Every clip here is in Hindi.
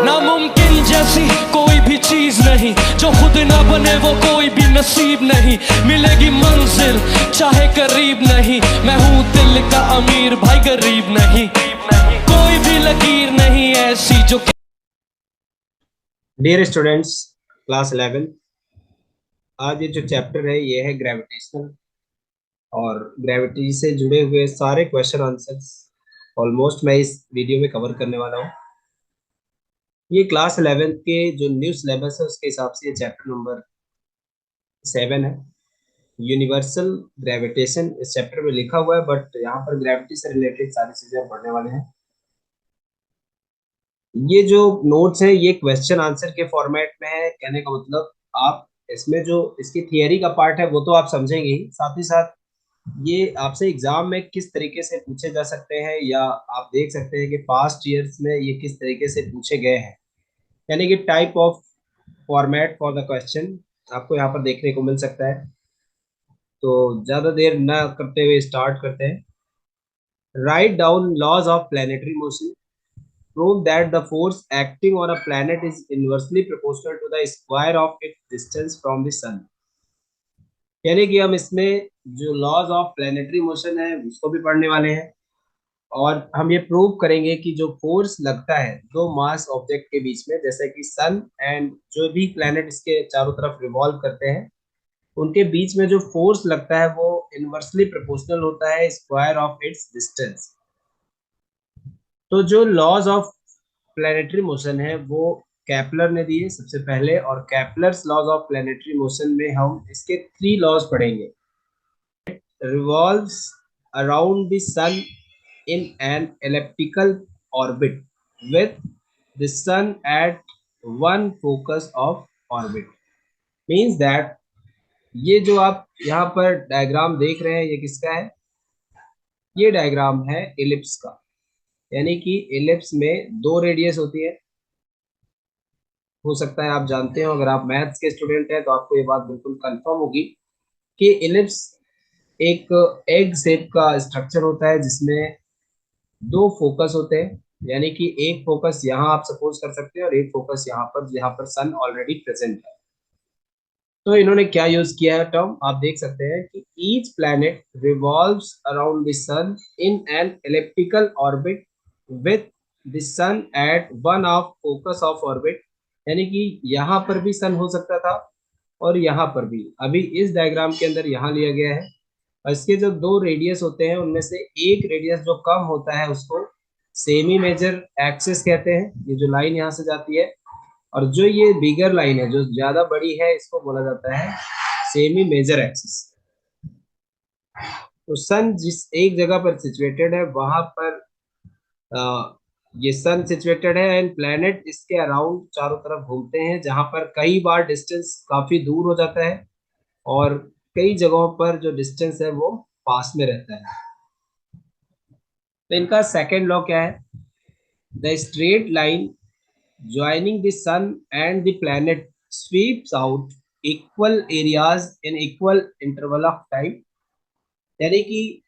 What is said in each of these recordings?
नामुमकिन जैसी कोई भी चीज नहीं, जो खुद ना बने वो कोई भी नसीब नहीं। मिलेगी मंजिल चाहे करीब नहीं, मैं हूँ दिल का अमीर भाई गरीब नहीं। कोई भी लकीर नहीं ऐसी जो। डियर स्टूडेंट्स, क्लास 11, आज ये जो चैप्टर है ये है ग्रेविटेशनल, और ग्रेविटी से जुड़े हुए सारे क्वेश्चन आंसर्स ऑलमोस्ट मैं इस वीडियो में कवर करने वाला हूँ। ये क्लास 11 के जो न्यू सिलेबस है उसके हिसाब से ये चैप्टर नंबर 7 है। यूनिवर्सल ग्रेविटेशन इस चैप्टर में लिखा हुआ है, बट यहाँ पर ग्रेविटी से रिलेटेड सारी चीजें हम पढ़ने वाले हैं। ये जो नोट्स है ये क्वेश्चन आंसर के फॉर्मेट में है। कहने का मतलब आप इसमें जो इसकी थियरी का पार्ट है वो तो आप समझेंगे ही, साथ ही साथ ये आपसे एग्जाम में किस तरीके से पूछे जा सकते हैं, या आप देख सकते हैं कि पास्ट ईयर्स में ये किस तरीके से पूछे गए हैं, यानी कि type of format for the question आपको यहाँ पर देखने को मिल सकता है। तो ज्यादा देर न करते हुए स्टार्ट करते हैं। Write down laws of planetary motion, prove that the force acting on a planet is inversely proportional to the square of its distance from the sun। यानी कि हम इसमें जो लॉज ऑफ प्लेनेटरी मोशन है उसको भी पढ़ने वाले हैं, और हम ये प्रूव करेंगे कि जो फोर्स लगता है दो मास ऑब्जेक्ट के बीच में, जैसे कि सन एंड जो भी प्लेनेट इसके चारों तरफ रिवॉल्व करते हैं, उनके बीच में जो फोर्स लगता है वो इनवर्सली प्रोपोर्शनल होता है स्क्वायर ऑफ इट्स डिस्टेंस। तो जो लॉज ऑफ प्लेनेटरी मोशन है वो कैपलर ने दिए सबसे पहले, और Kepler's laws of planetary motion में हम इसके 3 लॉज पढ़ेंगे। revolves around the sun in an elliptical orbit with the sun at one focus of orbit। means that ये जो आप यहाँ पर डायग्राम देख रहे हैं ये किसका है? ये डायग्राम है इलिप्स का, यानी कि इलिप्स में 2 रेडियस होती है। हो सकता है आप जानते हो, अगर आप मैथ्स के स्टूडेंट हैं तो आपको ये बात बिल्कुल कंफर्म होगी कि इलिप्स एक एग शेप का स्ट्रक्चर होता है जिसमें 2 फोकस होते हैं, यानी कि एक फोकस यहाँ आप सपोज कर सकते हैं और एक फोकस यहाँ पर, जहाँ पर सन ऑलरेडी प्रेजेंट है। तो इन्होंने क्या यूज किया है टर्म आप देख सकते हैं कि each planet revolves around the sun in an elliptical orbit with the sun at one of focus of orbit. यानी कि यहाँ पर भी सन हो सकता था और यहाँ पर भी, अभी इस डायग्राम के अंदर यहाँ लिया गया है। और इसके जो 2 रेडियस होते हैं उनमें से एक रेडियस जो कम होता है उसको सेमी मेजर एक्सिस कहते हैं, ये जो लाइन यहाँ से जाती है। और जो ये बिगर लाइन है जो ज्यादा बड़ी है इसको बोला जाता है सेमी मेजर एक्सिस। तो सन जिस एक जगह पर सिचुएटेड है वहां पर ये सन सिचुएटेड है, एंड प्लैनेट इसके अराउंड चारों तरफ घूमते हैं, जहां पर कई बार डिस्टेंस काफी दूर हो जाता है और कई जगहों पर जो डिस्टेंस है वो पास में रहता है। तो इनका सेकेंड लॉ क्या है? The straight line joining the sun and the planet sweeps out equal areas in equal interval of time. यानी कि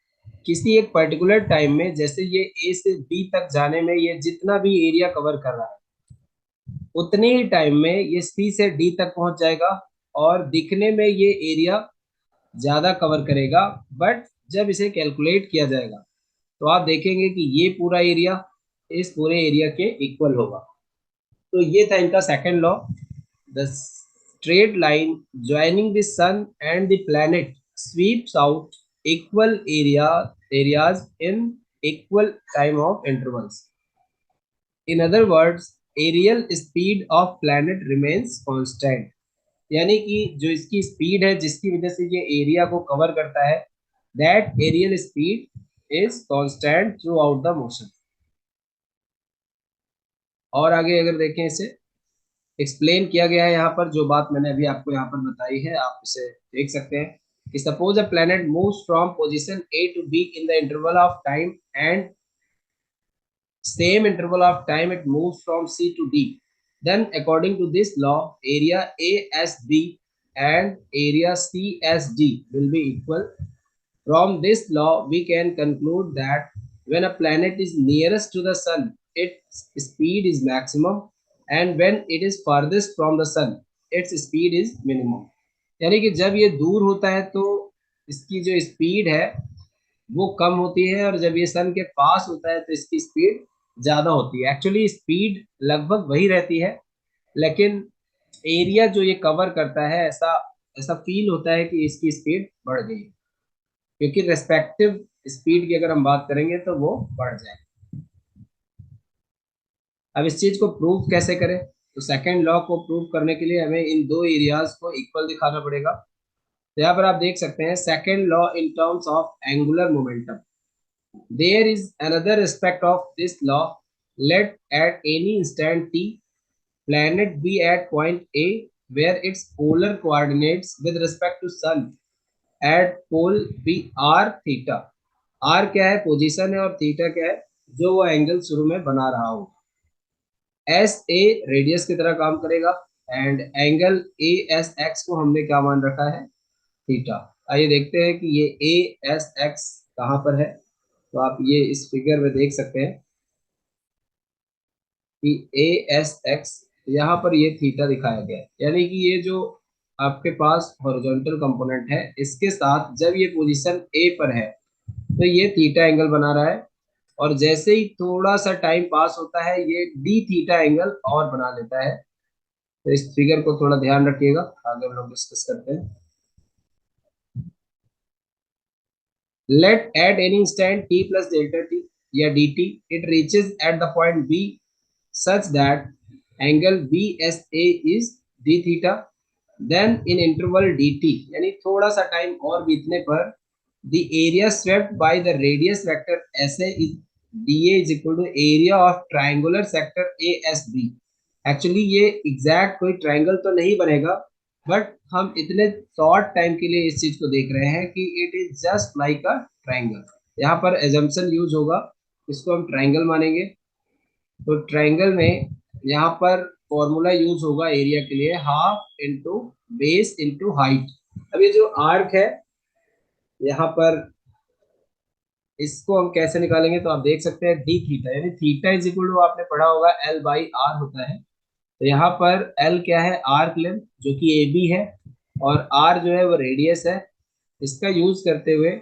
किसी एक पर्टिकुलर टाइम में, जैसे ये ए से बी तक जाने में ये जितना भी एरिया कवर कर रहा है उतने ही टाइम में ये सी से डी तक पहुंच जाएगा, और दिखने में ये एरिया ज्यादा कवर करेगा। बट जब इसे कैलकुलेट किया जाएगा तो आप देखेंगे कि ये पूरा एरिया इस पूरे एरिया के इक्वल होगा। तो ये था इनका second law. The straight line joining the sun and the planet sweeps out equal areas in equal time of intervals. In other words, areal speed of planet remains constant. यानी कि जो इसकी स्पीड है जिसकी वजह से ये एरिया को कवर करता है, that areal speed is constant throughout the motion. और आगे अगर देखें इसे एक्सप्लेन किया गया है यहाँ पर, जो बात मैंने अभी आपको यहाँ पर बताई है आप इसे देख सकते हैं कि suppose a planet moves from position A to B in the interval of time, and same interval of time it moves from C to D, then according to this law area ASB and area CSD will be equal. From this law we can conclude that when a planet is nearest to the sun its speed is maximum, and when it is farthest from the sun its speed is minimum. यानी कि जब ये दूर होता है तो इसकी जो स्पीड है वो कम होती है, और जब ये सन के पास होता है तो इसकी स्पीड ज्यादा होती है। एक्चुअली स्पीड लगभग वही रहती है, लेकिन एरिया जो ये कवर करता है, ऐसा ऐसा फील होता है कि इसकी स्पीड बढ़ गई है, क्योंकि रेस्पेक्टिव स्पीड की अगर हम बात करेंगे तो वो बढ़ जाएगी। अब इस चीज को प्रूव कैसे करें? तो सेकंड लॉ को प्रूव करने के लिए हमें इन दो एरियाज को इक्वल दिखाना पड़ेगा। तो यहाँ पर आप देख सकते हैं second law in terms of angular momentum. There is another aspect of this law. Let at any instant t planet be at point A where its polar coordinates with respect to sun at pole B r theta। r क्या है? पोजीशन है, और थीटा क्या है? जो वो एंगल शुरू में बना रहा हो। एस ए रेडियस की तरह काम करेगा, and angle A S x को हमने क्या मान रखा है? थीटा। आइए देखते हैं कि ये ए एस एक्स कहाँ पर है। तो आप ये इस फिगर में देख सकते हैं कि ए एस एक्स यहाँ पर ये थीटा दिखाया गया है। यानी कि ये जो आपके पास हॉरिजॉन्टल कंपोनेंट है, इसके साथ जब ये पोजीशन ए पर है तो ये थीटा एंगल बना रहा है, और जैसे ही थोड़ा सा टाइम पास होता है ये डी थीटा एंगल और बना लेता है। तो इस फिगर को थोड़ा ध्यान रखिएगा, आगे हम लोग डिस्कस करते हैं। Let at any instant t plus delta t या dt it reaches at the point b such that angle BSA is d theta, then in interval dt यानी थोड़ा सा टाइम और बीतने पर the area swept by the radius vector SA is dA is equal to area of triangular sector ASB। Actually ये एग्जैक्ट कोई ट्रायंगल तो नहीं बनेगा, बट हम इतने शॉर्ट टाइम के लिए इस चीज को देख रहे हैं कि it is just like a triangle. यहाँ पर एजम्पशन यूज होगा, इसको हम ट्रायंगल मानेंगे। तो ट्रायंगल में यहाँ पर फॉर्मूला यूज होगा एरिया के लिए, half into base into height. अब ये जो आर्क है यहाँ पर, इसको हम कैसे निकालेंगे? तो आप देख सकते हैं डी थीटा, यानी थीटा इज इक्वल टू, आपने पढ़ा होगा, एल बाई आर होता है। तो यहाँ पर एल क्या है? आर्क लेंथ, जो कि ए बी है, और आर जो है वो रेडियस है। इसका यूज करते हुए,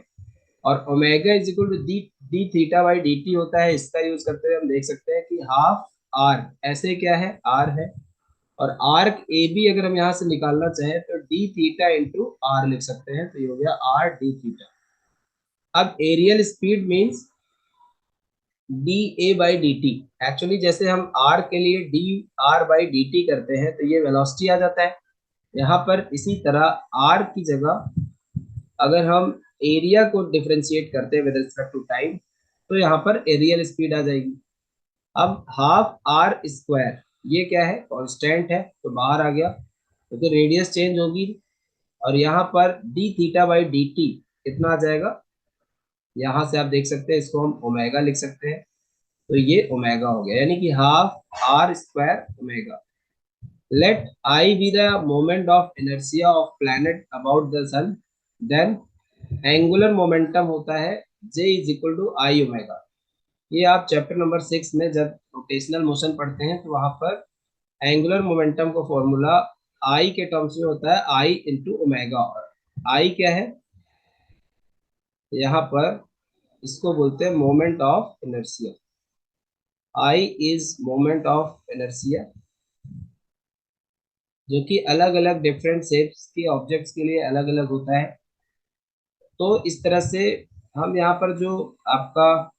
और omega is equal to D D theta by D T होता है, इसका यूज करते हुए हम देख सकते हैं कि हाफ आर, ऐसे क्या है? आर है, और आर्क ए बी अगर हम यहाँ से निकालना चाहें तो डी थीटा इंटू आर लिख सकते हैं। तो ये हो गया आर डी थीटा। अब areal speed means D A by D T. Actually जैसे हम आर के लिए D R by D T करते हैं तो ये वेलोसिटी आ जाता है। यहाँ पर इसी तरह आर की जगह अगर हम एरिया को डिफरेंशिएट करते हैं विद रिस्पेक्ट टू टाइम, तो यहाँ पर एरियल स्पीड आ जाएगी। अब हाफ आर स्क्वायर ये क्या है? कांस्टेंट है, तो बाहर आ गया, तो रेडियस चेंज होगी, और यहाँ पर D theta by D T कितना आ जाएगा? यहाँ से आप देख सकते हैं, इसको हम ओमेगा लिख सकते हैं। तो ये ओमेगा हो गया, यानी कि half are square omega. Let I be the moment of inertia of planet about the sun, then angular momentum होता है J is equal to I omega. ये आप चैप्टर नंबर 6 में जब रोटेशनल मोशन पढ़ते हैं तो वहां पर एंगुलर मोमेंटम का फॉर्मूला आई के टर्म्स में होता है, आई इंटू ओमेगा। और आई क्या है? यहाँ पर इसको बोलते हैं moment of inertia. I is moment of inertia, जो कि अलग अलग डिफरेंट शेप्स के ऑब्जेक्ट्स के लिए अलग अलग होता है। तो इस तरह से हम यहाँ पर जो आपका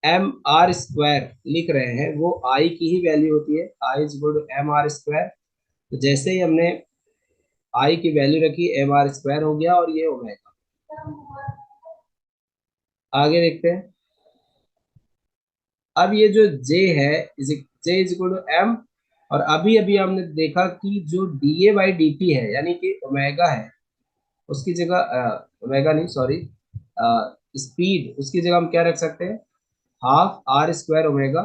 एम आर स्क्वायर लिख रहे हैं वो आई की ही वैल्यू होती है, I is equal to m r square. तो जैसे ही हमने आई की वैल्यू रखी, एम आर स्क्वायर हो गया, और ये ओमेगा। आगे देखते हैं। अब ये जो जे है, J is equal to M, और अभी अभी हमने देखा कि जो D A by D T है, यानी कि ओमेगा है, उसकी जगह ओमेगा नहीं, सॉरी, स्पीड, उसकी जगह हम क्या रख सकते हैं? Half are square omega.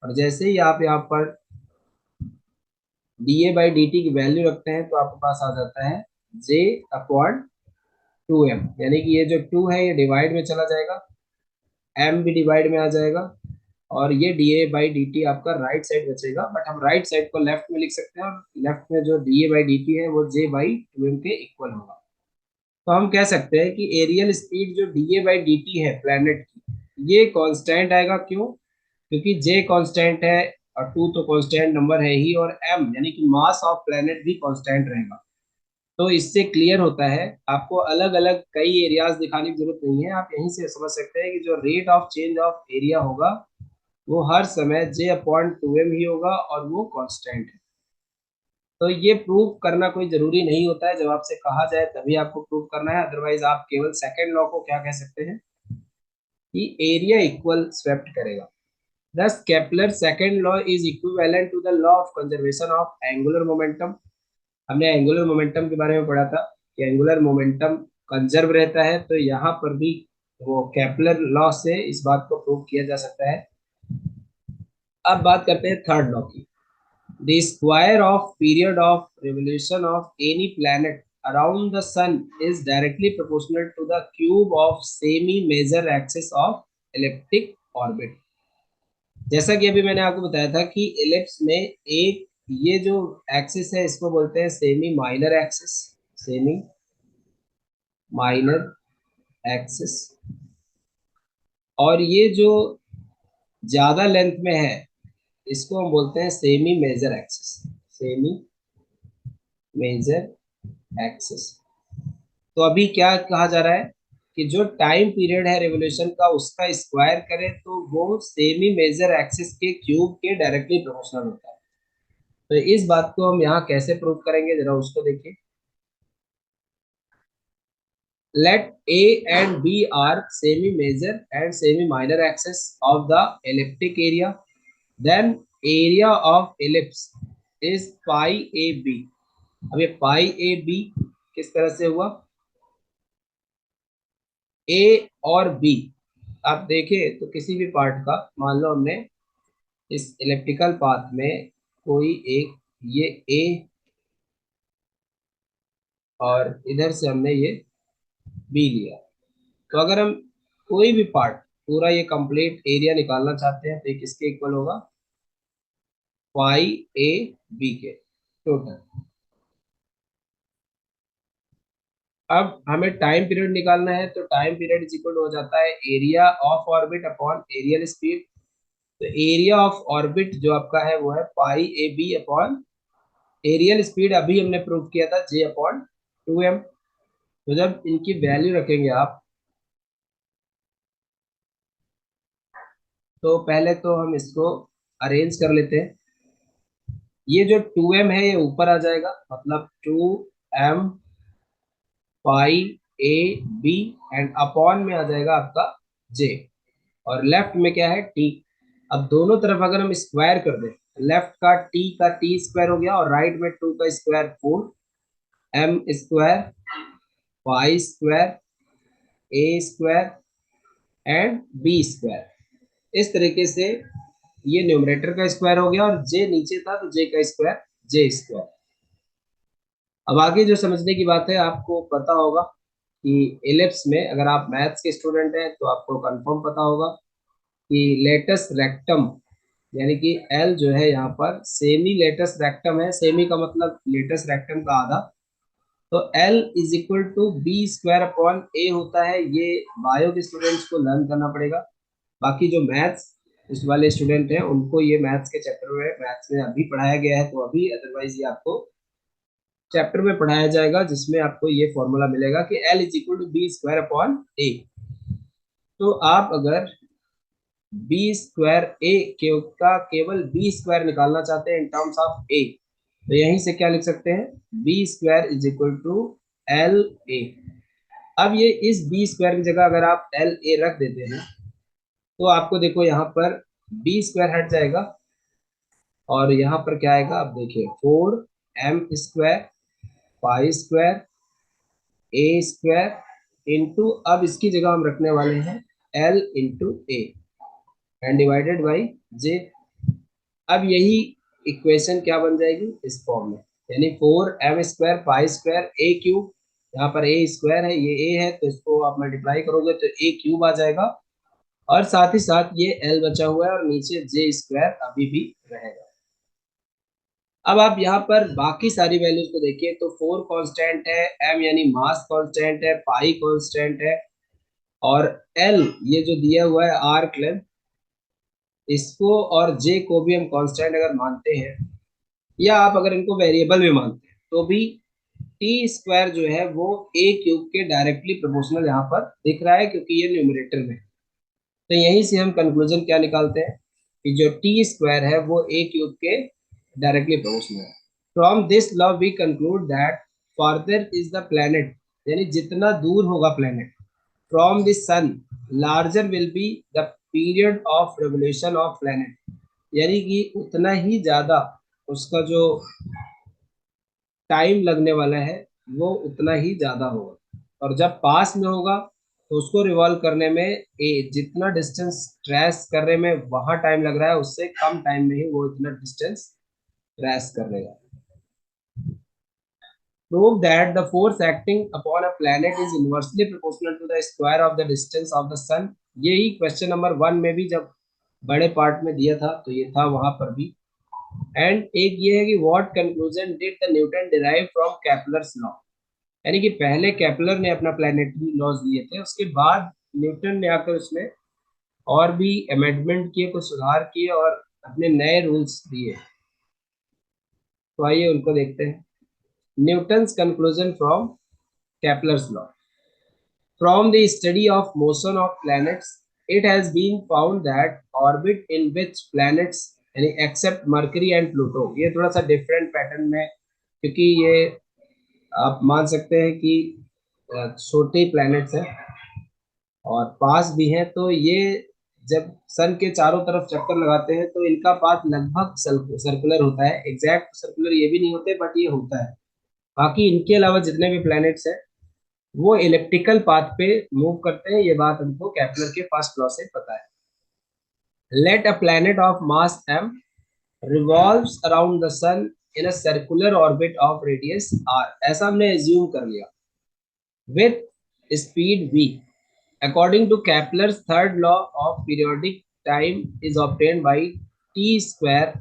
और जैसे ही आप यहाँ पर D A by D T की वैल्यू रखते हैं तो आपके पास आ जाता है जे अपॉन टू एम, यानी कि ये जो टू है ये डिवाइड में चला जाएगा, एम भी डिवाइड में आ जाएगा, और ये dA/dt आपका राइट साइड बचेगा, बट हम राइट साइड को लेफ्ट में लिख सकते हैं, और लेफ्ट में जो dA/dt है वो J/2m के इक्वल होगा। तो हम कह सकते हैं कि एरियल स्पीड जो dA/dt है प्लैनेट की, ये कांस्टेंट आएगा। क्यों? क्योंकि J कांस्टेंट है और 2 तो कांस्टेंट नंबर है ही, और M यानी कि मास ऑफ प्लैनेट भी कांस्टेंट रहेगा। तो इससे क्लियर होता है, आपको अलग अलग कई एरियाज दिखाने की जरूरत नहीं है, आप यहीं से समझ सकते हैं कि जो rate of change of area होगा वो हर समय J/2m ही होगा, और वो कांस्टेंट है। तो ये प्रूव करना कोई जरूरी नहीं होता है, जब आपसे कहा जाए तभी आपको प्रूव करना है, अदरवाइज आप केवल सेकंड लॉ को क्या कह सकते हैं कि एरिया इक्वल स्वेप्ट करेगा। Thus, Kepler's second law is equivalent to the law of conservation of angular momentum। हमने एंगुलर मोमेंटम के बारे में पढ़ा था कि एंगुलर मोमेंटम कंजर्व रहता है, तो यहाँ पर भी वो केपलर लॉ से इस बात को प्रूव किया जा सकता है। अब बात करते हैं थर्ड लॉ की। The square of period of revolution of any planet around the sun is directly proportional to the cube of semi-major axis of elliptic orbit। जैसा कि अभी मैंने आपको बताया था कि एलिप्स में एक ये जो एक्सिस है इसको बोलते हैं semi minor axis, semi minor axis, और ये जो ज्यादा लेंथ में है इसको हम बोलते हैं semi major axis, semi major axis. तो अभी क्या कहा जा रहा है कि जो टाइम पीरियड है रेवोल्यूशन का उसका स्क्वायर करें तो वो सेमी मेजर एक्सिस के क्यूब के डायरेक्टली प्रोपोर्शनल होता है। तो इस बात को हम यहाँ कैसे प्रूव करेंगे, जरा उसको देखिए। Let A and B are semi major and semi minor axis of the elliptic area, then area of ellipse is pi AB। अब ये pi AB किस तरह से हुआ, A और B आप देखें तो किसी भी पार्ट का, मान लो हमने इस इलेक्ट्रिकल पाथ में कोई एक ये A और इधर से हमने ये B लिया, तो अगर हम कोई भी पार्ट पूरा ये कंप्लीट एरिया निकालना चाहते हैं तो ये किसके इक्वल होगा, पाई ए बी के टोटल। अब हमें टाइम पीरियड निकालना है, तो टाइम पीरियड इज इक्वल हो जाता है area of orbit upon areal speed. तो एरिया ऑफ ऑर्बिट जो आपका है वो है पाई ए बी अपॉन एरियल स्पीड, अभी हमने प्रूव किया था J/2m। तो जब इनकी वैल्यू रखेंगे आप, तो पहले तो हम इसको अरेंज कर लेते हैं। ये जो 2m है ये ऊपर आ जाएगा, मतलब 2m pi A B, and upon में आ जाएगा आपका j, और लेफ्ट में क्या है t। अब दोनों तरफ अगर हम स्क्वायर कर दें, लेफ्ट का t स्क्वायर हो गया और राइट में 2 का square 4, m square pi square A square and B square. इस तरीके से ये न्यूमरेटर का स्क्वायर हो गया, और j नीचे था तो j का स्क्वायर j स्क्वायर। अब आगे जो समझने की बात है, आपको पता होगा कि एलिप्स में अगर आप मैथ्स के स्टूडेंट हैं तो आपको कंफर्म पता होगा कि लेटस रेक्टम यानी कि एल जो है यहाँ पर सेमी लेटस रेक्टम है। सेमी का मतलब लेटस रेक्टम का आधा, तो l is equal to b square upon a होता है। ये बायो के स्टूडेंट्स को लर्न करना पड़ेगा, बाकी जो मैथ्स इस वाले स्टूडेंट हैं उनको ये मैथ्स के चैप्टर में मैथ्स में अभी पढ़ाया गया है, तो अभी, अदरवाइज ये आपको चैप्टर में पढ़ाया जाएगा जिसमें आपको ये फॉर्मूला मिलेगा कि l is equal to b square upon a. तो आप अगर बी स्क्वायर ए का केवल बी स्क्वायर निकालना चाहते हैं इन टर्म्स ऑफ ए, तो यहीं से क्या लिख सकते हैं, B square is equal to L A. अब ये इस बी स्क्वायर की जगह अगर आप एल ए रख देते हैं तो आपको देखो यहाँ पर बी स्क्वायर हट जाएगा, और यहाँ पर क्या आएगा, आप देखिए 4m स्क्वायर पाई स्क्वायर ए स्क्वायर इंटू, अब इसकी जगह हम रखने वाले हैं l into a and divided by J. अब यही इक्वेशन क्या बन जाएगी इस फॉर्म में, यानी 4m स्क्वायर पाई स्क्वायर ए क्यूब, यहाँ पर ए स्क्वायर है ये ए है तो इसको आप मल्टीप्लाई करोगे तो ए क्यूब आ जाएगा, और साथ ही साथ ये एल बचा हुआ है और नीचे जे स्क्वायर अभी भी रहेगा। अब आप यहाँ पर बाकी सारी वैल्यूज को देखिए तो 4 कांस्टेंट है, एम यानी मास कांस्टेंट है, पाई कांस्टेंट है, और एल ये जो दिया हुआ है आर्क लेंथ, इसको और जे को भी हम कांस्टेंट अगर मानते हैं, या आप अगर इनको वेरिएबल भी मानते हैं तो भी टी स्क्वायर जो है वो ए क्यूब के डायरेक्टली प्रोपोर्शनल यहाँ पर दिख रहा है क्योंकि ये न्यूमरेटर में है। तो यहीं से हम कंक्लूजन क्या निकालते हैं कि जो टी स्क्वायर है वो ए क्यूब के डायरेक्टली प्रोपोर्शनल है। From this law we conclude that further is the planet, यानी जितना दूर होगा planet from the sun larger will be the period of revolution of planet, यानी कि उतना ही ज्यादा उसका जो टाइम लगने वाला है वो उतना ही ज्यादा होगा, और जब पास में होगा तो उसको रिवॉल्व करने में जितना डिस्टेंस ट्रेस करने में वहां टाइम लग रहा है उससे कम टाइम में ही वो इतना डिस्टेंस ट्रेस कर लेगा। Prove that the force acting upon a planet is inversely proportional to the square of the distance of the sun। यही क्वेश्चन नंबर 1 में भी जब बड़े पार्ट में दिया था तो ये था वहां पर भी। एंड एक ये है कि what conclusion did the Newton derive from Kepler's law, यानी कि पहले केपलर ने अपना प्लानिटरी लॉज दिए थे, उसके बाद न्यूटन ने आकर उसमें और भी अमेंडमेंट किए, कुछ सुधार किए और अपने नए रूल्स दिए। तो आइए उनको देखते हैं। Newton's conclusion from Kepler's law. From the study of motion of planets, it has been found that orbit in which planets यानी except Mercury and Pluto, ये थोड़ा सा डिफरेंट पैटर्न में, क्योंकि ये आप मान सकते हैं कि छोटे प्लैनेट्स हैं और पास भी हैं, तो ये जब सन के चारों तरफ चक्कर लगाते हैं तो इनका पाथ लगभग सर्कुलर होता है। एग्जैक्ट सर्कुलर ये भी नहीं होते बट ये होता है। बाकी इनके अलावा जितने भी प्लैनेट्स हैं वो इलेप्टिकल पाथ पे मूव करते हैं, ये बात हमको केपलर के फर्स्ट लॉ से पता है। Let a planet of mass m revolves around the sun in a circular orbit of radius r, ऐसा हमने एज्यूम कर लिया, with speed v according to Kepler's third law of periodic time is obtained by t square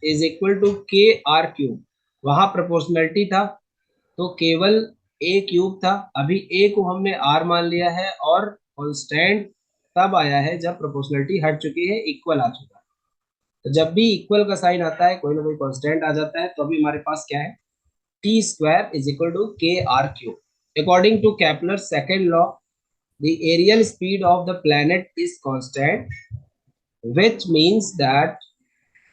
is equal to k r cube। वहां प्रोपोर्शनलिटी था तो केवल ए क्यूब था, अभी ए को हमने आर मान लिया है और कांस्टेंट तब आया है जब प्रोपोर्शनलिटी हट चुकी है, इक्वल आ चुका है। तो जब भी इक्वल का साइन आता है कोई ना कोई कांस्टेंट आ जाता है, तो अभी हमारे पास क्या है, T square is equal to के r cube. According to Kepler second law the areal speed of the planet is constant, which means that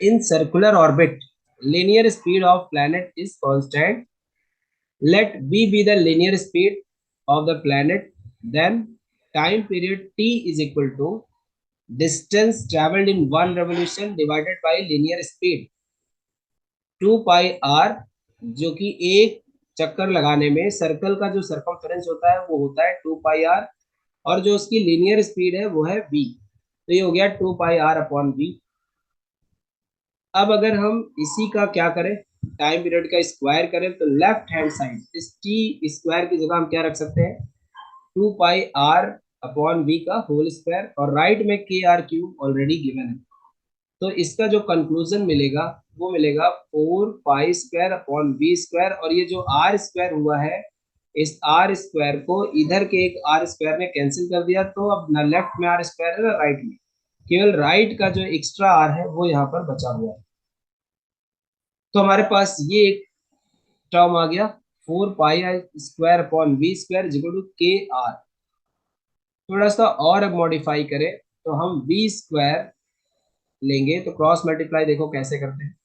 in circular orbit linear speed of planet is constant। Let v be the linear speed of the planet, then time period t is equal to distance traveled in one revolution divided by linear speed 2 pi r, जो कि एक चक्कर लगाने में सर्कल का जो सर्कमफेरेंस होता है वो होता है 2 pi r, और जो उसकी लीनियर स्पीड है वो है v। तो ये हो गया 2 pi r अपॉन v। अब अगर हम इसी का क्या करें, टाइम पीरियड का स्क्वायर करें, तो लेफ्ट हैंड साइड इस टी स्क्वायर की जगह हम क्या रख सकते हैं, 2 पाई आर अपॉन वी का होल स्क्वायर, और राइट में के आर क्यूब ऑलरेडी गिवन है। तो इसका जो कंक्लूजन मिलेगा वो मिलेगा 4 pi square upon V square, और ये जो आर स्क्वायर हुआ है इस आर स्क्वायर को इधर के एक आर स्क्वायर ने कैंसिल कर दिया, तो अब ना लेफ्ट में आर स्क्वायर है ना राइट में, केवल राइट का जो एक्स्ट्रा आर है वो यहाँ पर बचा हुआ है। तो हमारे पास ये एक टर्म आ गया 4 pi square upon V square equal to के आर। थोड़ा सा और अब मॉडिफाई करें तो हम वी स्क्वायर लेंगे, तो क्रॉस मल्टीप्लाई देखो कैसे करते हैं,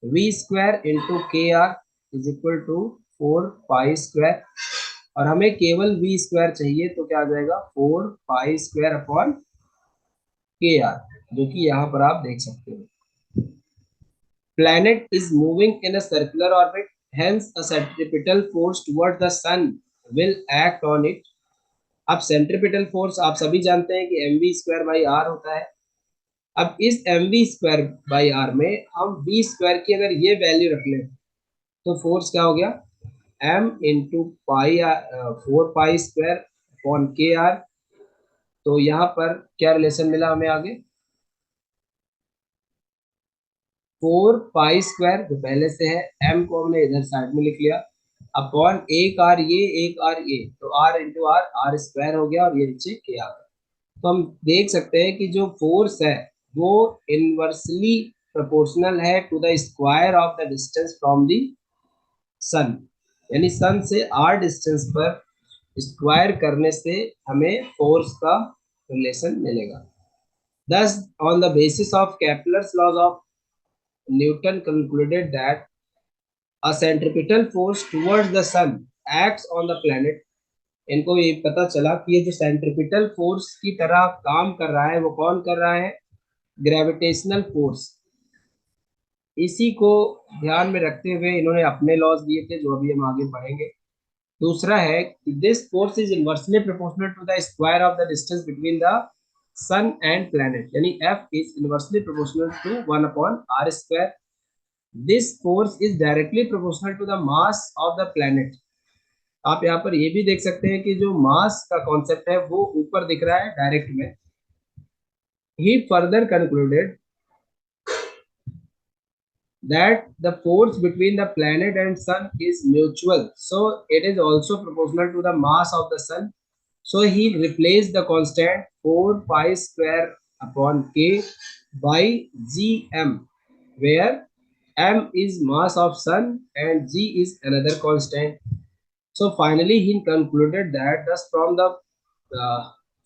V square into K R is equal to 4 pi square, और हमें केवल वी स्क्वायर चाहिए तो क्या आ जाएगा 4 पाई स्क्वायर अपॉन के आर, जो कि यहाँ पर आप देख सकते हो। Planet is moving in a circular orbit, hence a centripetal force toward the sun will act on it। अब सेंट्रिपिटल फोर्स आप सभी जानते हैं कि mv स्क्वायर बाई आर होता है। अब इस mv स्क्वायर बाई आर में हम v स्क्वायर की अगर ये वैल्यू रख लें तो फोर्स क्या हो गया, m into pi 4 pi square upon के आर, तो यहाँ पर क्या रिलेशन मिला हमें आगे, 4 पाई स्क्वायर जो पहले से है, m को हमने इधर साइड में लिख लिया, अपॉन एक आर ये एक आर ये, तो R into R, R square हो गया, और ये नीचे के आ गया। तो हम देख सकते हैं कि जो फोर्स है वो इनवर्सली प्रोपोर्शनल है to the square of the distance from the sun, यानी सन से आर डिस्टेंस पर स्क्वायर करने से हमें फोर्स का रिलेशन मिलेगा। Thus, on the basis of Kepler's laws of Newton concluded that a centripetal force towards the sun acts on the planet। इनको ये पता चला कि ये जो सेंट्रिपिटल फोर्स की तरह काम कर रहा है वो कौन कर रहा है, ग्रेविटेशनल फोर्स। इसी को ध्यान में रखते हुए इन्होंने अपने लॉज दिए थे जो अभी हम आगे पढ़ेंगे। दूसरा है कि this force is inversely proportional to the square of the distance between the sun and planet, यानी F is inversely proportional to 1/r square. This force is directly proportional to the mass of the planet. आप यहाँ पर ये भी देख सकते हैं कि जो मास का कॉन्सेप्ट है वो ऊपर दिख रहा है डायरेक्ट में। He further concluded that the force between the planet and sun is mutual, so it is also proportional to the mass of the sun. So he replaced the constant 4 pi square upon k by gm, where m is mass of sun and g is another constant. So finally he concluded that thus from the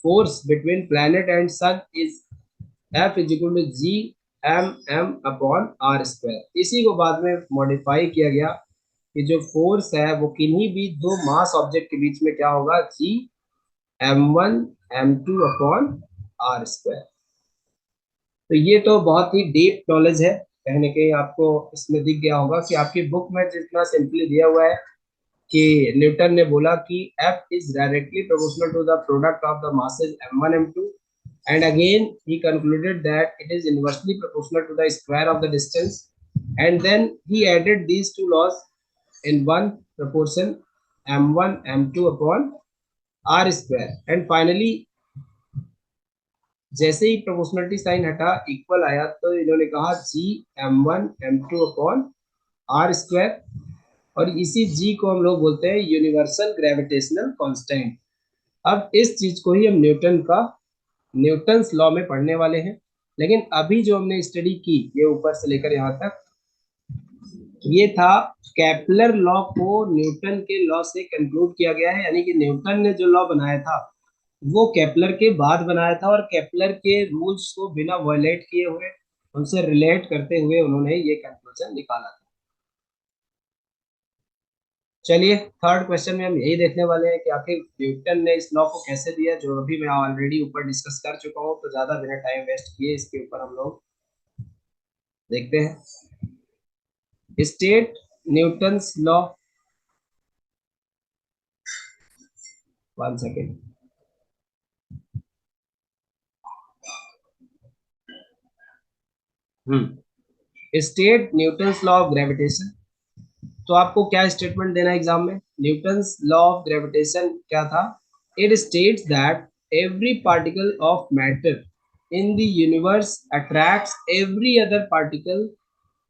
force between planet and sun is F is equal to g M M upon R square. इसी को बाद में मॉडिफाई किया गया कि जो फोर्स है वो किन्हीं भी दो मास ऑब्जेक्ट के बीच में क्या होगा, जी m1 m2 upon R square. तो ये तो बहुत ही डीप नॉलेज है, कहीं ना कहीं आपको इसमें दिख गया होगा कि आपकी बुक में जितना सिंपली दिया हुआ है कि न्यूटन ने बोला कि F is directly proportional to the product of the masses m1 m2, and again he concluded that it is inversely proportional to the square of the distance, and then he added these two laws in one proportion, m1 m2 upon r square, and finally जैसे ही प्रोपोर्शनलिटी साइन हटा इक्वल आया तो इन्होंने कहा जी m1 m2 upon R square, और इसी जी को हम लोग बोलते हैं यूनिवर्सल ग्रेविटेशनल कांस्टेंट। अब इस चीज को ही हम न्यूटन्स लॉ में पढ़ने वाले हैं, लेकिन अभी जो हमने स्टडी की ये ऊपर से लेकर यहाँ तक ये था केपलर लॉ को न्यूटन के लॉ से कंक्लूड किया गया है, यानी कि न्यूटन ने जो लॉ बनाया था वो केपलर के बाद बनाया था, और केपलर के रूल्स को बिना वायलेट किए हुए उनसे रिलेट करते हुए उन्होंने ये कंक्लूजन निकाला था। चलिए थर्ड क्वेश्चन में हम यही देखने वाले हैं कि आखिर न्यूटन ने इस लॉ को कैसे दिया, जो अभी मैं ऑलरेडी ऊपर डिस्कस कर चुका हूं, तो ज्यादा बिना टाइम वेस्ट किए इसके ऊपर हम लोग देखते हैं। State Newton's law, 1 second. State Newton's law of gravitation. तो आपको क्या स्टेटमेंट देना है एग्जाम में, न्यूटन्स लॉ ऑफ ग्रेविटेशन क्या था, it states that every particle of matter in the universe attracts every other particle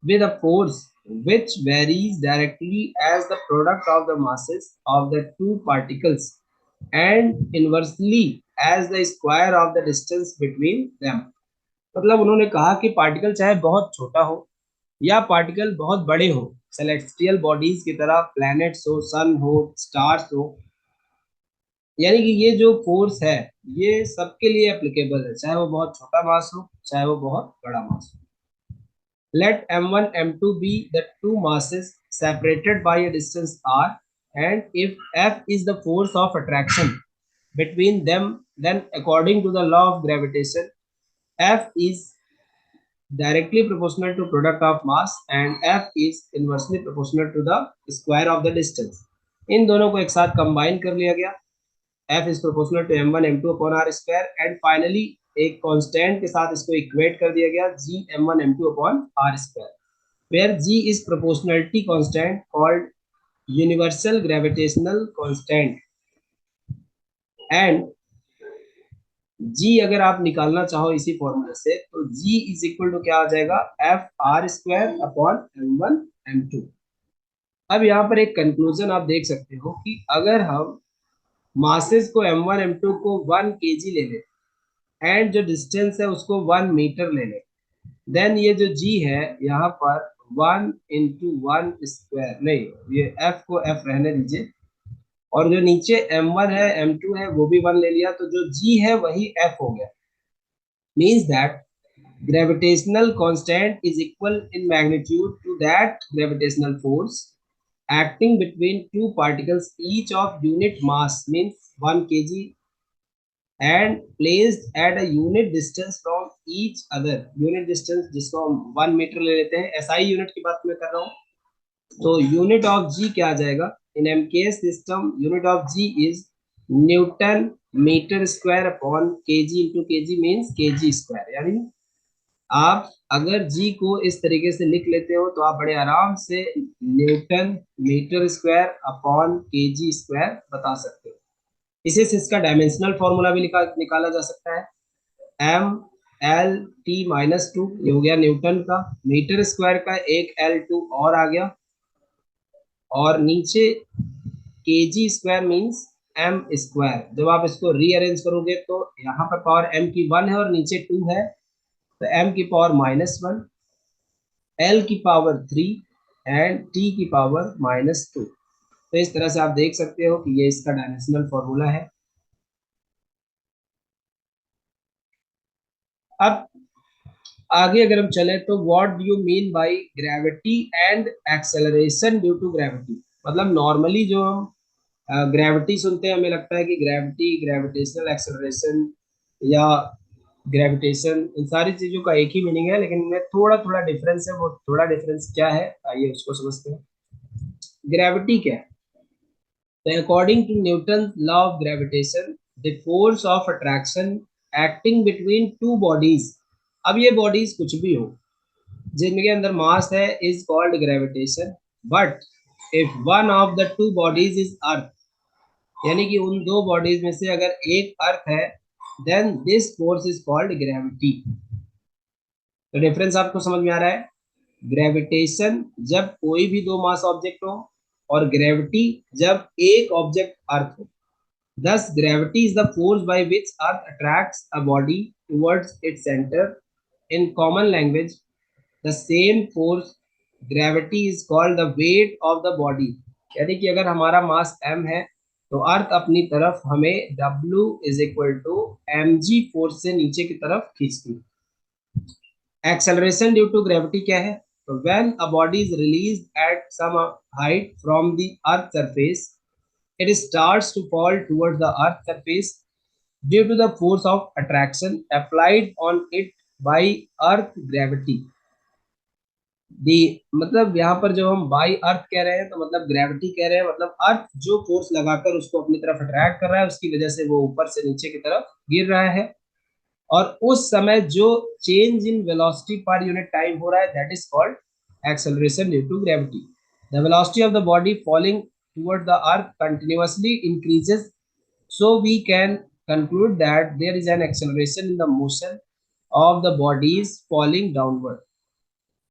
with a force which varies directly as the product of the masses of the two particles and inversely as the square of the distance between them। मतलब उन्होंने कहा कि पार्टिकल चाहे बहुत छोटा हो या पार्टिकल बहुत बड़े हो, सेलेस्टियल बॉडीज की तरह, प्लैनेट्स हो, सन हो, स्टार्स हो, यानी कि ये जो फोर्स है ये सबके लिए एप्लीकेबल है, चाहे वो बहुत छोटा मास हो चाहे वो बहुत बड़ा मास हो। Let m1 m2 be the two masses separated by a distance r, and if F is the force of attraction between them, then according to the law of gravitation F is directly proportional to product of mass and F is inversely proportional to the square of the distance। इन दोनों को एक साथ कंबाइन कर लिया गया, F is proportional to m1 m2 upon r square, and finally एक कांस्टेंट के साथ इसको इक्वेट कर दिया गया g m1 m2 upon r square, where g is proportionality constant called universal gravitational constant, and जी अगर आप निकालना चाहो इसी फॉर्मूले से, तो जी इज इक्वल टू क्या आ जाएगा, F R square upon M1 M2। अब यहाँ पर एक कंक्लूजन आप देख सकते हो कि अगर हम मासेस को M1 M2 को 1 kg ले लें एंड जो डिस्टेंस है उसको 1 मीटर ले लें, देन ये जो जी है यहाँ पर 1 × 1 स्क्वायर, नहीं ये एफ को एफ रहने दीजिए, और जो नीचे M1 है M2 है वो भी 1 ले लिया, तो जो जी है वही एफ हो गया। Means that gravitational constant is equal in magnitude to that gravitational force acting between two particles each of unit mass, means 1 kg, and placed at a unit distance from each other। unit distance जिसको हम 1 मीटर ले लेते हैं, एसआई यूनिट की बात मैं कर रहा हूँ। तो यूनिट ऑफ जी क्या आ जाएगा, in MKS system unit of G is newton metre square upon kg into kg, means kg square. यानी आप अगर जी को इस तरीके से लिख लेते हो तो आप बड़े आराम से newton metre square upon KG square बता सकते हो। इसी से इसका डायमेंशनल फॉर्मूला भी निकाला जा सकता है। M L T - 2 ये हो गया न्यूटन का, मीटर स्क्वायर का एक L2 और आ गया, और नीचे KG square means M square. जब आप इसको रीअरेंज करोगे तो यहाँ पर पावर m की 1 है और नीचे 2 है, तो m की पावर -1, l की पावर 3 एंड t की पावर -2। तो इस तरह से आप देख सकते हो कि ये इसका डायमेंशनल फॉर्मूला है। अब आगे अगर हम चले तो what do you mean by gravity and acceleration due to gravity. मतलब नॉर्मली जो हम ग्रेविटी सुनते हैं हमें लगता है कि ग्रेविटी, ग्रेविटेशनल एक्सेलरेशन या ग्रेविटेशन, इन सारी चीजों का एक ही मीनिंग है, लेकिन इनमें थोड़ा थोड़ा डिफरेंस है। वो थोड़ा डिफरेंस क्या है, आइए उसको समझते हैं। ग्रेविटी क्या है, तो according to Newton law of gravitation, the force of attraction acting between two bodies. अब ये बॉडीज कुछ भी हो जिनके अंदर मास है is called gravitation, but if one of the two bodies is earth, यानी कि उन दो बॉडीज में से अगर एक अर्थ है, then this force is called gravity. तो डिफरेंस आपको समझ में आ रहा है। ग्रेविटेशन जब कोई भी दो मास ऑब्जेक्ट हो, और ग्रेविटी जब एक ऑब्जेक्ट अर्थ हो। Thus, gravity is the force by which Earth attracts a body towards its center. In common language, the same force, gravity, is called the weight of the body। यानी कि अगर हमारा मास m है तो अर्थ अपनी तरफ हमें W is equal to mg force से नीचे की तरफ खींचती है। एक्सेलरेशन ड्यू टू ग्रेविटी क्या है, तो when a body is released at some height from the earth surface, it starts to fall towards the earth surface due to the force of attraction applied on it by earth gravity। दी मतलब यहाँ पर जब हम बाई अर्थ कह रहे हैं तो मतलब ग्रेविटी कह रहे हैं, मतलब अर्थ जो फोर्स लगाकर उसको अपनी तरफ अट्रैक्ट कर रहा है उसकी वजह से वो ऊपर से नीचे की तरफ गिर रहा है। और उस समय जो change in velocity per unit time हो रहा है, that is called acceleration due to gravity. The velocity of the body falling toward the earth continuously increases, so we can conclude that there is an acceleration in the motion of the bodies falling downward।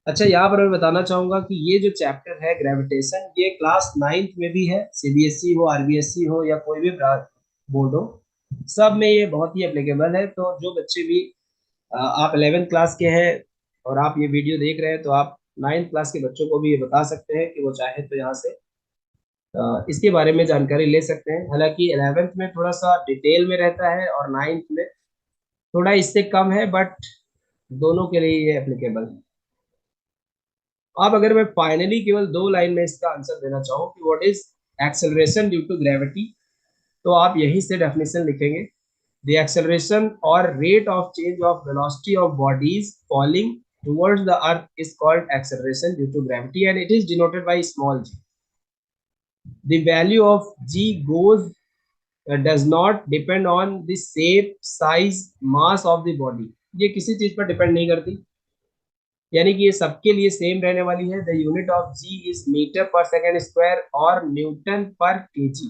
अच्छा, यहाँ पर मैं बताना चाहूंगा कि ये जो चैप्टर है ग्रेविटेशन, ये क्लास 9th में भी है, सीबीएसई हो, आरबीएसई हो, या कोई भी बोर्ड हो, सब में ये बहुत ही एप्लीकेबल है। तो जो बच्चे भी आप 11th क्लास के हैं और आप ये वीडियो देख रहे हैं, तो आप 9th क्लास के बच्चों को भी ये बता सकते हैं कि वो चाहे तो यहाँ से इसके बारे में जानकारी ले सकते हैं। हालांकि 11th में थोड़ा सा डिटेल में रहता है और 9th में थोड़ा इससे कम है, बट दोनों के लिए ये एप्लीकेबल है। अब अगर मैं फाइनली केवल 2 लाइन में इसका आंसर देना चाहूँ कि what is acceleration due to gravity, तो आप यहीं से डेफिनेशन लिखेंगे। द एक्सेलरेशन और rate of change of velocity of bodies falling towards the earth is called acceleration due to gravity, and it is denoted by small g। The value of g does not depend on the shape, size, mass of the body। ये किसी चीज पर डिपेंड नहीं करती, यानी कि ये सबके लिए सेम रहने वाली है। The unit of G is metre per second square और न्यूटन पर केजी।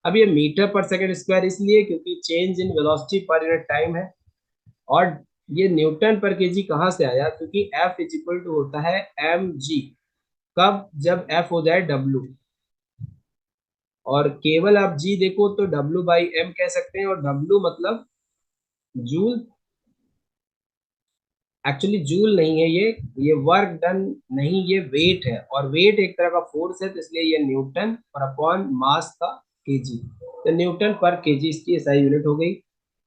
अब ये मीटर पर सेकंड स्क्वायर इसलिए क्योंकि change in velocity per unit time है। और ये न्यूटन पर केजी कहाँ से आया, क्योंकि F इज इक्वल टू होता है mg। कब, जब F हो जाए W। और केवल आप g देखो तो W बाई m कह सकते हैं, और W मतलब जूल। एक्चुअली जूल नहीं है ये वर्क डन नहीं, ये वेट है, और वेट एक तरह का फोर्स है, तो इसलिए ये न्यूटन और अपॉन मास का केजी। तो न्यूटन पर केजी इसकी एसआई यूनिट हो गई।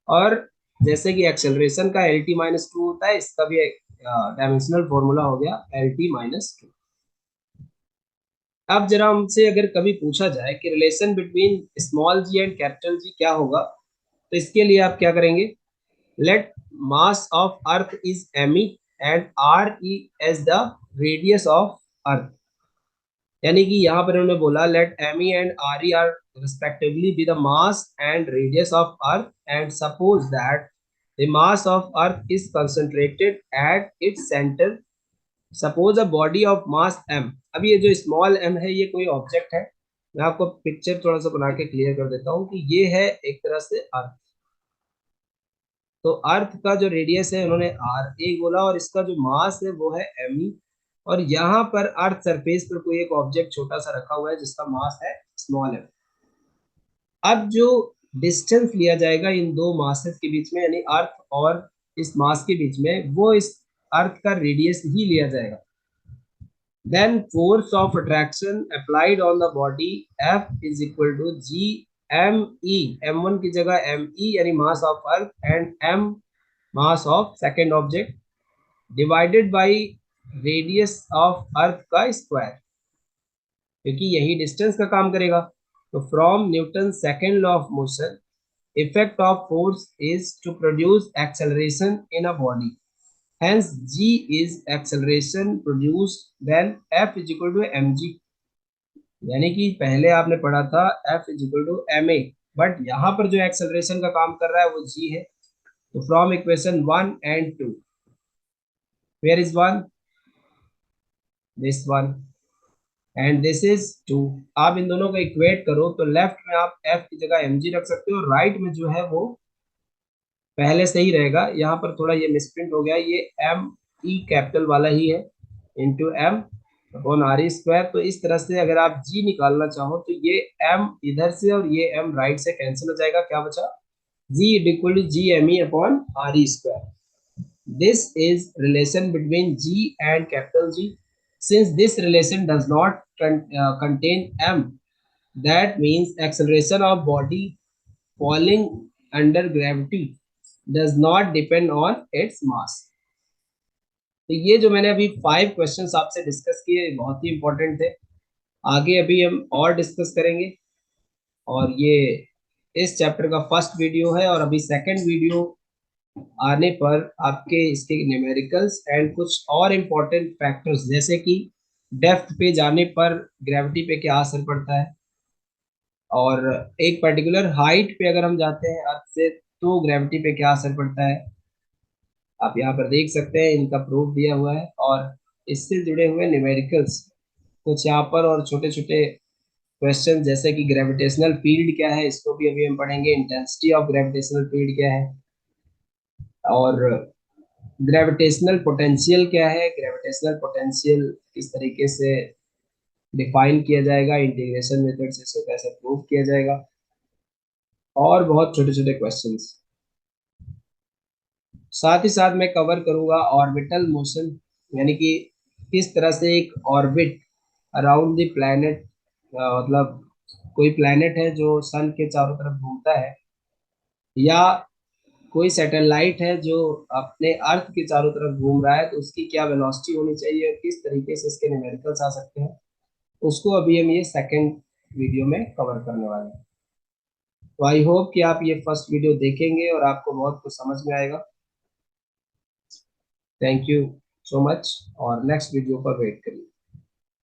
और जैसे कि एक्सेलरेशन का एल टी माइनस टू होता है, इसका भी डायमेंशनल फॉर्मूला हो गया एल टी माइनस टू। अब जरा हमसे अगर कभी पूछा जाए कि relation between small G and capital G क्या होगा, तो इसके लिए आप क्या करेंगे, let mass of earth is me and re as the radius of earth। यानी कि यहाँ पर उन्होंने बोला let me and re are respectively be the mass and radius of earth, and suppose that the mass of earth is concentrated at its center। Suppose a body of mass m। अब ये जो स्मॉल m है ये कोई ऑब्जेक्ट है। मैं आपको पिक्चर थोड़ा सा बना के क्लियर कर देता हूँ कि ये है एक तरह से अर्थ। तो अर्थ का जो रेडियस है उन्होंने आर ए बोला, और इसका जो मास है वो है एम ई। और यहाँ पर अर्थ सरफेस पर कोई एक ऑब्जेक्ट छोटा सा रखा हुआ है जिसका मास है स्मॉल एम। अब जो डिस्टेंस लिया जाएगा इन दो मासेस के बीच में, यानी अर्थ और इस मास के बीच में, वो इस अर्थ का रेडियस ही लिया जाएगा। Then force of attraction applied on the body F is equal to G M E, M one की जगह एम ई यानी mass of earth, and M mass of second object, divided by radius of earth का स्क्वायर, क्योंकि यही डिस्टेंस का काम करेगा। तो from Newton second law of motion, effect of force is to produce acceleration in a body, hence g is acceleration produced, then f is equal to mg। यानी कि पहले आपने पढ़ा था f is equal to ma, but यहाँ पर जो एक्सेलरेशन का काम कर रहा है वो g है। तो from equation 1 and 2, where is 1, this one, and this is 2। आप इन दोनों को इक्वेट करो तो लेफ्ट में आप f की जगह mg रख सकते हो, राइट में जो है वो पहले से ही रहेगा। यहाँ पर थोड़ा ये मिसप्रिंट हो गया, ये एम ई कैपिटल वाला ही है into M upon R square. तो इस तरह से अगर आप जी निकालना चाहो तो ये एम इधर से और ये एम राइट से कैंसिल हो जाएगा, क्या बचा, g equal to G M e upon R square. This is relation between g and capital G. Since this relation does not contain m, that means acceleration of body falling under gravity does not depend on its mass। तो ये जो मैंने अभी 5 क्वेश्चंस आपसे डिस्कस किए बहुत ही इंपॉर्टेंट थे। आगे अभी हम और डिस्कस करेंगे, और ये इस चैप्टर का फर्स्ट वीडियो है, और अभी सेकंड वीडियो आने पर आपके इसके न्यूमेरिकल्स एंड कुछ और इम्पोर्टेंट फैक्टर्स, जैसे कि डेप्थ पे जाने पर ग्रेविटी पे क्या असर पड़ता है, और एक पर्टिकुलर हाइट पे अगर हम जाते हैं अर्थ से तो ग्रेविटी पे क्या असर पड़ता है। आप यहाँ पर देख सकते हैं इनका प्रूफ दिया हुआ है, और इससे जुड़े हुए न्यूमेरिकल्स कुछ यहाँ पर, और छोटे छोटे क्वेश्चन जैसे कि ग्रेविटेशनल फील्ड क्या है, इसको भी अभी हम पढ़ेंगे। इंटेंसिटी ऑफ ग्रेविटेशनल फील्ड क्या है, और ग्रेविटेशनल पोटेंशियल क्या है, ग्रेविटेशनल पोटेंशियल किस तरीके से डिफाइन किया जाएगा, इंटीग्रेशन मेथड से इसको कैसे प्रूव किया जाएगा, और बहुत छोटे छोटे क्वेश्चंस। साथ ही साथ मैं कवर करूंगा ऑर्बिटल मोशन, यानी कि किस तरह से एक ऑर्बिट अराउंड द प्लैनेट, मतलब कोई प्लैनेट है जो सन के चारों तरफ घूमता है, या कोई सैटेलाइट है जो अपने अर्थ के चारों तरफ घूम रहा है, तो उसकी क्या वेलोसिटी होनी चाहिए और किस तरीके से इसके न्यूमेरिकल्स आ सकते हैं, उसको अभी हम ये सेकंड वीडियो में कवर करने वाले हैं। तो आई होप कि आप ये फर्स्ट वीडियो देखेंगे और आपको बहुत कुछ समझ में आएगा। थैंक यू सो मच, और नेक्स्ट वीडियो पर वेट करिए।